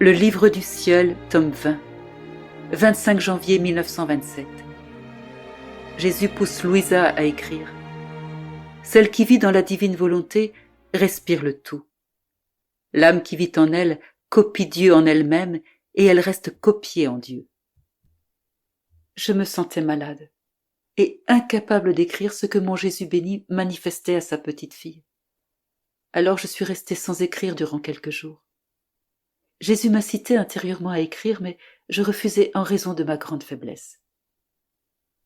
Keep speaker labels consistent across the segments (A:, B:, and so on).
A: Le livre du ciel, tome 20, 25 janvier 1927. Jésus pousse Louisa à écrire. Celle qui vit dans la divine volonté respire le tout. L'âme qui vit en elle copie Dieu en elle-même et elle reste copiée en Dieu. Je me sentais malade et incapable d'écrire ce que mon Jésus béni manifestait à sa petite fille. Alors je suis restée sans écrire durant quelques jours. Jésus m'incitait intérieurement à écrire, mais je refusais en raison de ma grande faiblesse.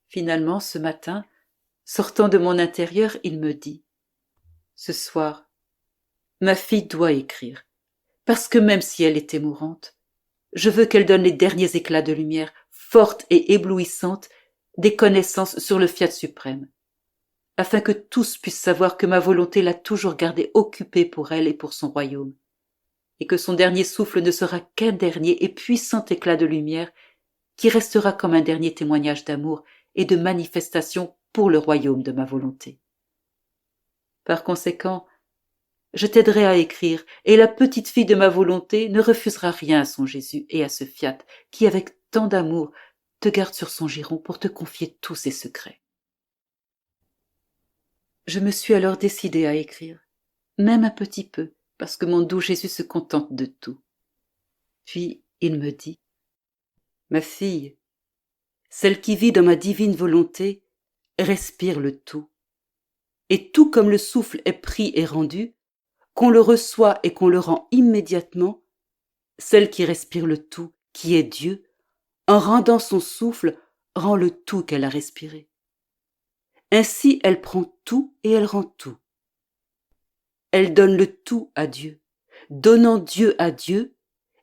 A: Finalement, ce matin, sortant de mon intérieur, il me dit « Ce soir, ma fille doit écrire, parce que même si elle était mourante, je veux qu'elle donne les derniers éclats de lumière, forte et éblouissante, des connaissances sur le fiat suprême, afin que tous puissent savoir que ma volonté l'a toujours gardée occupée pour elle et pour son royaume, et que son dernier souffle ne sera qu'un dernier et puissant éclat de lumière qui restera comme un dernier témoignage d'amour et de manifestation pour le royaume de ma volonté. Par conséquent, je t'aiderai à écrire, et la petite fille de ma volonté ne refusera rien à son Jésus et à ce fiat qui, avec tant d'amour, te garde sur son giron pour te confier tous ses secrets. Je me suis alors décidée à écrire, même un petit peu, parce que mon doux Jésus se contente de tout. Puis il me dit « Ma fille, celle qui vit dans ma divine volonté respire le tout. Et tout comme le souffle est pris et rendu, qu'on le reçoit et qu'on le rend immédiatement, celle qui respire le tout, qui est Dieu, en rendant son souffle, rend le tout qu'elle a respiré. Ainsi elle prend tout et elle rend tout. Elle donne le tout à Dieu, donnant Dieu à Dieu,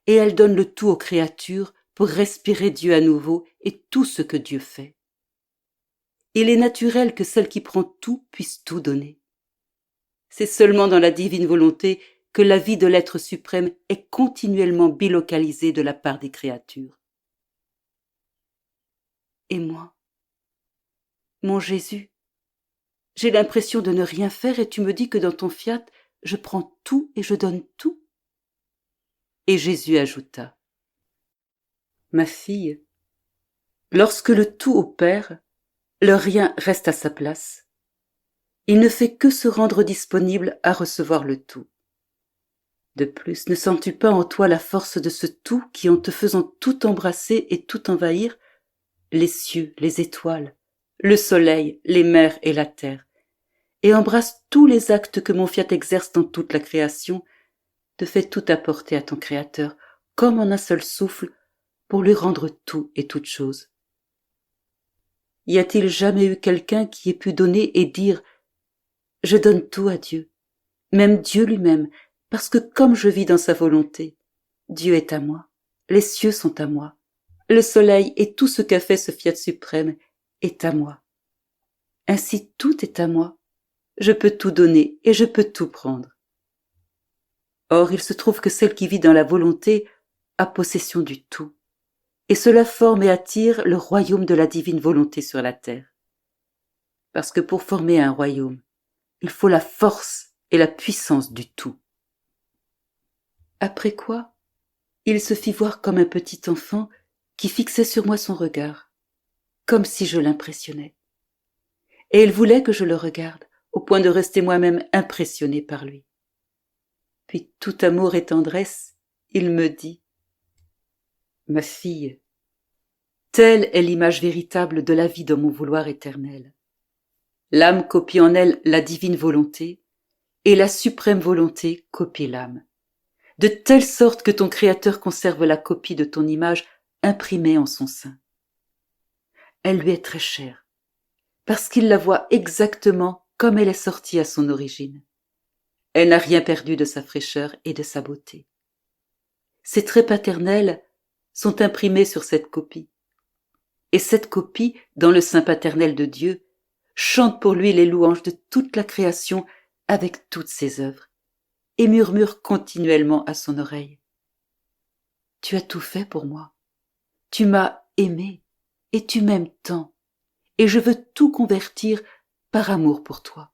A: et elle donne le tout aux créatures pour respirer Dieu à nouveau et tout ce que Dieu fait. Il est naturel que celle qui prend tout puisse tout donner. C'est seulement dans la divine volonté que la vie de l'être suprême est continuellement bilocalisée de la part des créatures. Et moi, mon Jésus, j'ai l'impression de ne rien faire et tu me dis que dans ton fiat, je prends tout et je donne tout. Et Jésus ajouta, ma fille, lorsque le tout opère, le rien reste à sa place. Il ne fait que se rendre disponible à recevoir le tout. De plus, ne sens-tu pas en toi la force de ce tout qui, en te faisant tout embrasser et tout envahir, les cieux, les étoiles, le soleil, les mers et la terre, et embrasse tous les actes que mon fiat exerce dans toute la création, te fait tout apporter à ton Créateur, comme en un seul souffle, pour lui rendre tout et toute chose. Y a-t-il jamais eu quelqu'un qui ait pu donner et dire « Je donne tout à Dieu, même Dieu lui-même, parce que comme je vis dans sa volonté, Dieu est à moi, les cieux sont à moi, le soleil et tout ce qu'a fait ce fiat suprême est à moi. Ainsi tout est à moi, je peux tout donner et je peux tout prendre. Or il se trouve que celle qui vit dans la volonté a possession du tout, et cela forme et attire le royaume de la divine volonté sur la terre. Parce que pour former un royaume, il faut la force et la puissance du tout. Après quoi, il se fit voir comme un petit enfant qui fixait sur moi son regard, comme si je l'impressionnais. Et il voulait que je le regarde, au point de rester moi-même impressionnée par lui. Puis, tout amour et tendresse, il me dit « Ma fille, telle est l'image véritable de la vie dans mon vouloir éternel. L'âme copie en elle la divine volonté, et la suprême volonté copie l'âme, de telle sorte que ton Créateur conserve la copie de ton image imprimée en son sein. Elle lui est très chère, parce qu'il la voit exactement comme elle est sortie à son origine. Elle n'a rien perdu de sa fraîcheur et de sa beauté. Ses traits paternels sont imprimés sur cette copie, et cette copie, dans le sein paternel de Dieu, chante pour lui les louanges de toute la création avec toutes ses œuvres, et murmure continuellement à son oreille. Tu as tout fait pour moi, tu m'as aimé, et tu m'aimes tant, et je veux tout convertir par amour pour toi.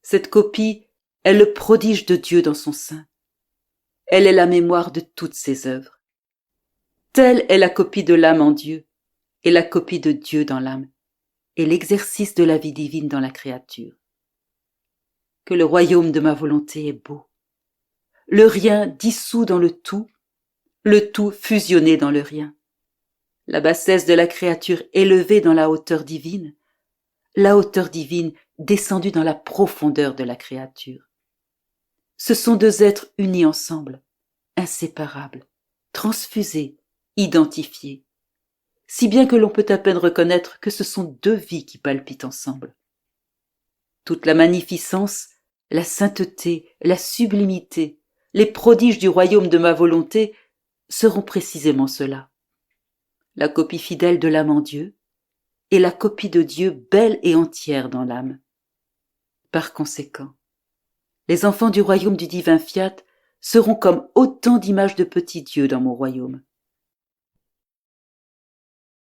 A: Cette copie est le prodige de Dieu dans son sein. Elle est la mémoire de toutes ses œuvres. Telle est la copie de l'âme en Dieu, et la copie de Dieu dans l'âme, et l'exercice de la vie divine dans la créature. Que le royaume de ma volonté est beau. Le rien dissous dans le tout fusionné dans le rien. La bassesse de la créature élevée dans la hauteur divine descendue dans la profondeur de la créature. Ce sont deux êtres unis ensemble, inséparables, transfusés, identifiés, si bien que l'on peut à peine reconnaître que ce sont deux vies qui palpitent ensemble. Toute la magnificence, la sainteté, la sublimité, les prodiges du royaume de ma volonté seront précisément cela. La copie fidèle de l'âme en Dieu et la copie de Dieu belle et entière dans l'âme. Par conséquent, les enfants du royaume du divin fiat seront comme autant d'images de petits dieux dans mon royaume.